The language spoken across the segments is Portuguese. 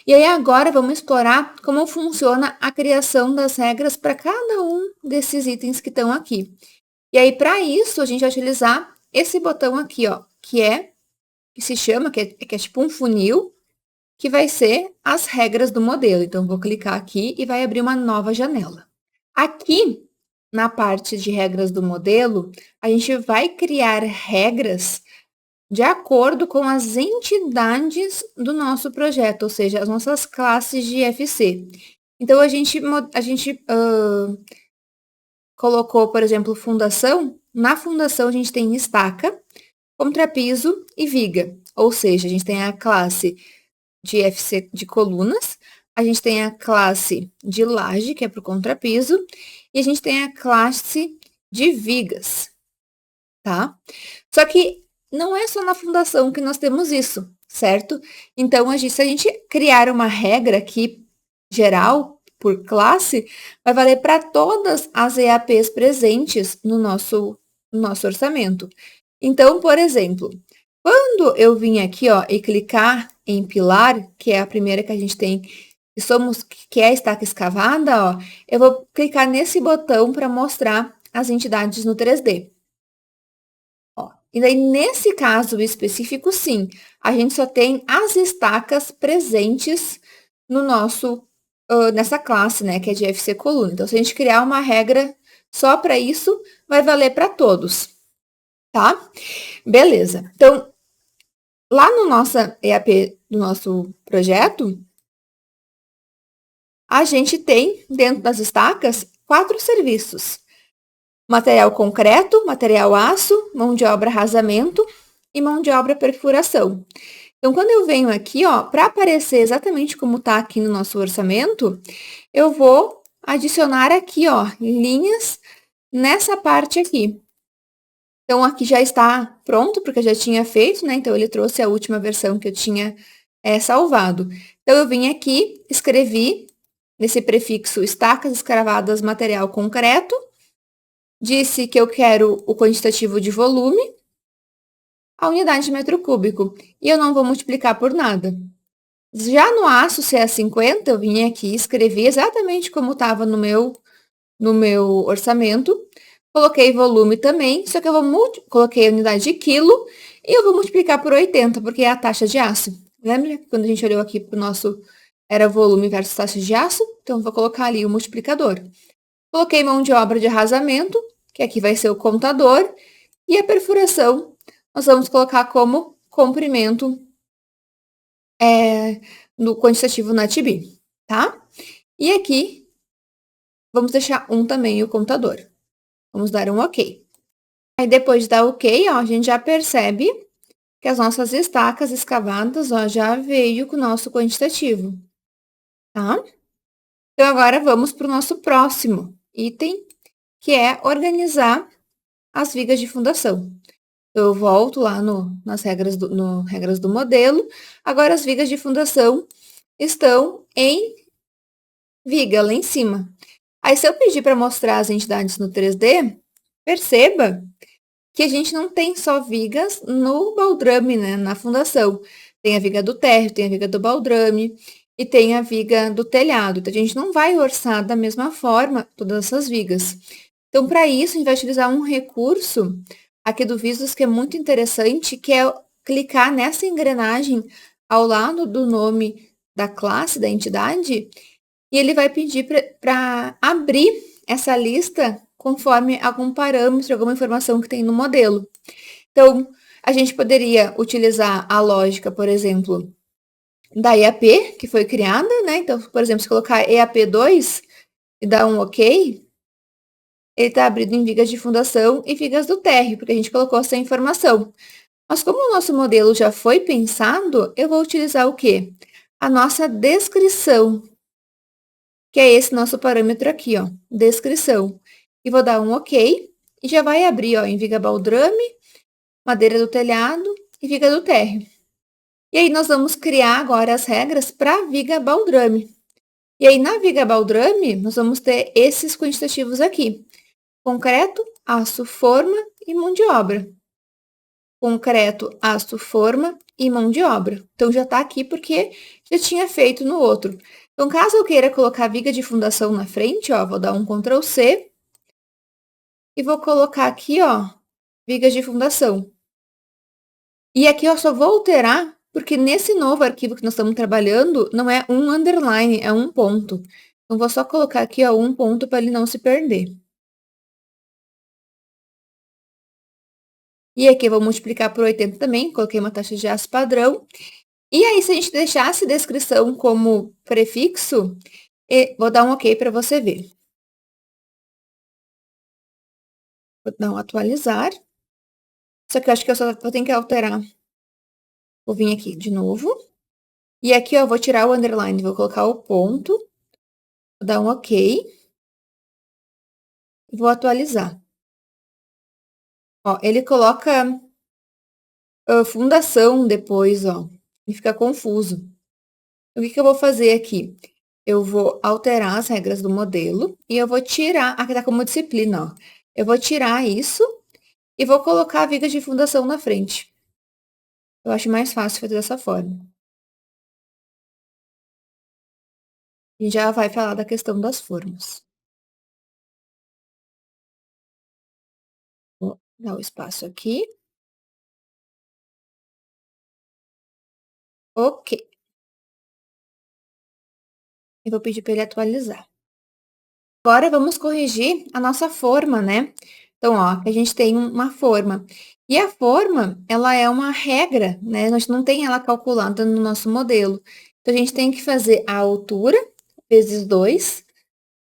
E aí agora vamos explorar como funciona a criação das regras para cada um desses itens que estão aqui. E aí para isso a gente vai utilizar esse botão aqui, ó, que se chama, que é tipo um funil, que vai ser as regras do modelo. Então, vou clicar aqui e vai abrir uma nova janela. Aqui, na parte de regras do modelo, a gente vai criar regras de acordo com as entidades do nosso projeto, ou seja, as nossas classes de FC. Então, a gente colocou, por exemplo, fundação. Na fundação, a gente tem estaca, contrapiso e viga. Ou seja, a gente tem a classe de FC de colunas, a gente tem a classe de laje, que é para o contrapiso, e a gente tem a classe de vigas, tá? Só que não é só na fundação que nós temos isso, certo? Então, se a gente criar uma regra aqui geral, por classe, vai valer para todas as EAPs presentes no nosso orçamento. Então, por exemplo, quando eu vim aqui, ó, e clicar em pilar, que é a primeira que a gente tem, que é a estaca escavada, ó, eu vou clicar nesse botão para mostrar as entidades no 3D. Ó, e daí, nesse caso específico, sim, a gente só tem as estacas presentes no nosso, nessa classe, né, que é de FC coluna. Então, se a gente criar uma regra só para isso, vai valer para todos, tá? Beleza. Então, lá no nosso EAP do nosso projeto, a gente tem, dentro das estacas, 4 serviços. Material concreto, material aço, mão de obra arrasamento e mão de obra perfuração. Então, quando eu venho aqui, ó, para aparecer exatamente como está aqui no nosso orçamento, eu vou adicionar aqui, ó, linhas nessa parte aqui. Então, aqui já está pronto, porque eu já tinha feito, né? Então, ele trouxe a última versão que eu tinha salvado. Então, eu vim aqui, escrevi nesse prefixo estacas escravadas material concreto, disse que eu quero o quantitativo de volume, a unidade de metro cúbico, e eu não vou multiplicar por nada. Já no aço, se é 50, eu vim aqui, escrevi exatamente como estava no meu orçamento, coloquei volume também, só que coloquei a unidade de quilo e eu vou multiplicar por 80, porque é a taxa de aço. Lembra quando a gente olhou aqui para o nosso, era volume versus taxa de aço? Então, vou colocar ali o multiplicador. Coloquei mão de obra de arrasamento, que aqui vai ser o contador, e a perfuração, nós vamos colocar como comprimento no quantitativo NATB, tá? E aqui, vamos deixar um também o contador. Vamos dar um OK. Aí, depois de dar OK, ó, a gente já percebe que as nossas estacas escavadas, ó, já veio com o nosso quantitativo, tá? Então, agora vamos para o nosso próximo item, que é organizar as vigas de fundação. Eu volto lá nas regras do modelo. Agora, as vigas de fundação estão em viga, lá em cima. Aí, se eu pedir para mostrar as entidades no 3D, perceba que a gente não tem só vigas no baldrame, né, na fundação. Tem a viga do térreo, tem a viga do baldrame e tem a viga do telhado. Então, a gente não vai orçar da mesma forma todas essas vigas. Então, para isso, a gente vai utilizar um recurso aqui do Vistos que é muito interessante, que é clicar nessa engrenagem ao lado do nome da classe, da entidade, e ele vai pedir para abrir essa lista conforme algum parâmetro, alguma informação que tem no modelo. Então, a gente poderia utilizar a lógica, por exemplo, da EAP, que foi criada, né? Então, por exemplo, se colocar EAP2 e dar um OK, ele está abrindo em vigas de fundação e vigas do térreo, porque a gente colocou essa informação. Mas como o nosso modelo já foi pensado, eu vou utilizar o quê? A nossa descrição, que é esse nosso parâmetro aqui, ó, descrição. E vou dar um OK, e já vai abrir, ó, em viga baldrame, madeira do telhado e viga do térreo. E aí, nós vamos criar agora as regras para a viga baldrame. E aí, na viga baldrame, nós vamos ter esses quantitativos aqui. Concreto, aço, forma e mão de obra. concreto, aço, forma e mão de obra. Então, já tá aqui porque já tinha feito no outro. Então, caso eu queira colocar viga de fundação na frente, ó, vou dar um Ctrl C e vou colocar aqui, ó, vigas de fundação. E aqui eu só vou alterar porque nesse novo arquivo que nós estamos trabalhando, não é um underline, é um ponto. Então, vou só colocar aqui, ó, um ponto para ele não se perder. E aqui eu vou multiplicar por 80 também, coloquei uma taxa de aço padrão. E aí, se a gente deixasse descrição como prefixo, vou dar um OK para você ver. Vou dar um atualizar. Só que eu acho que eu só vou ter que alterar. Vou vir aqui de novo. E aqui, ó, eu vou tirar o underline, vou colocar o ponto. Vou dar um OK. E vou atualizar. Ó, ele coloca fundação depois, ó. E fica confuso. O que eu vou fazer aqui? Eu vou alterar as regras do modelo e eu vou tirar, aqui tá como disciplina, ó. Eu vou tirar isso e vou colocar a viga de fundação na frente. Eu acho mais fácil fazer dessa forma. E já vai falar da questão das formas. Vou dar o espaço aqui. Ok. E vou pedir para ele atualizar. Agora, vamos corrigir a nossa forma, né? Então, ó, a gente tem uma forma. E a forma, ela é uma regra, né? A gente não tem ela calculada no nosso modelo. Então, a gente tem que fazer a altura vezes 2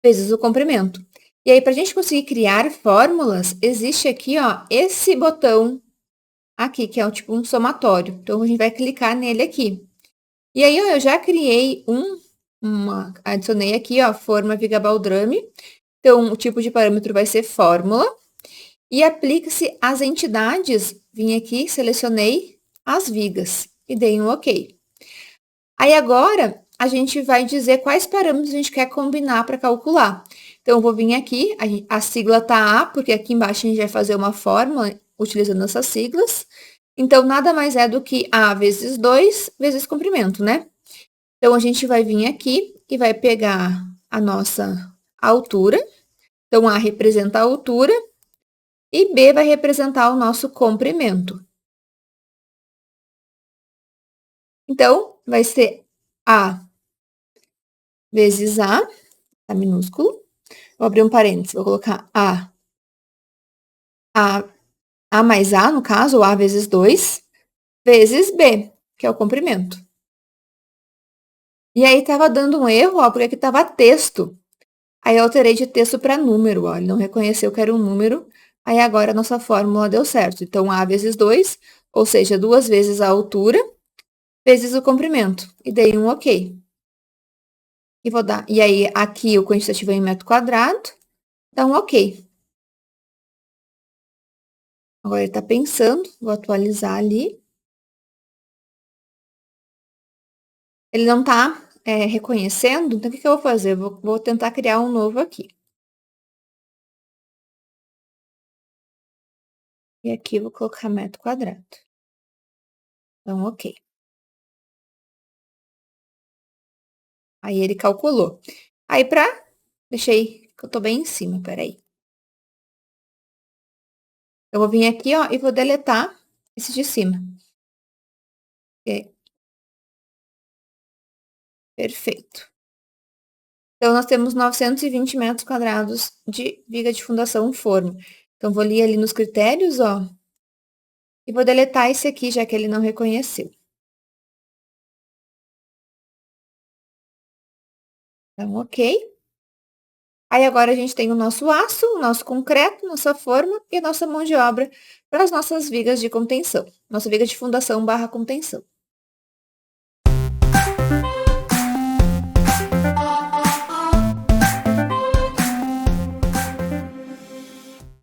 vezes o comprimento. E aí, para a gente conseguir criar fórmulas, existe aqui, ó, esse botão aqui, que é tipo um somatório. Então, a gente vai clicar nele aqui. E aí, ó, eu já criei adicionei aqui, ó, forma Viga-Baldrame. Então, o tipo de parâmetro vai ser fórmula. E aplica-se às entidades. Vim aqui, selecionei as vigas e dei um OK. Aí, agora, a gente vai dizer quais parâmetros a gente quer combinar para calcular. Então, eu vou vir aqui, a sigla tá A, porque aqui embaixo a gente vai fazer uma fórmula utilizando essas siglas. Então, nada mais é do que A vezes 2 vezes comprimento, né? Então, a gente vai vir aqui e vai pegar a nossa altura. Então, A representa a altura e B vai representar o nosso comprimento. Então, vai ser A vezes A, tá minúsculo. Vou abrir um parênteses, vou colocar A mais A, no caso, ou A vezes 2, vezes B, que é o comprimento. E aí, estava dando um erro, ó, porque aqui estava texto. Aí, eu alterei de texto para número, ó, ele não reconheceu que era um número. Aí, agora, a nossa fórmula deu certo. Então, A vezes 2, ou seja, 2 vezes a altura, vezes o comprimento. E dei um OK. E vou dar. E aí, aqui o quantitativo é em metro quadrado, dá um OK. Agora, ele está pensando, vou atualizar ali. Ele não está reconhecendo, então o que eu vou fazer? Vou tentar criar um novo aqui. E aqui eu vou colocar metro quadrado. Então, OK. Aí, ele calculou. Aí, deixei que eu tô bem em cima, peraí. Eu vou vir aqui, ó, e vou deletar esse de cima. Perfeito. Então, nós temos 920 metros quadrados de viga de fundação forno. Então, vou ler ali nos critérios, ó, e vou deletar esse aqui, já que ele não reconheceu. Então, OK. Aí, agora a gente tem o nosso aço, o nosso concreto, nossa forma e a nossa mão de obra para as nossas vigas de contenção. Nossa viga de fundação / contenção.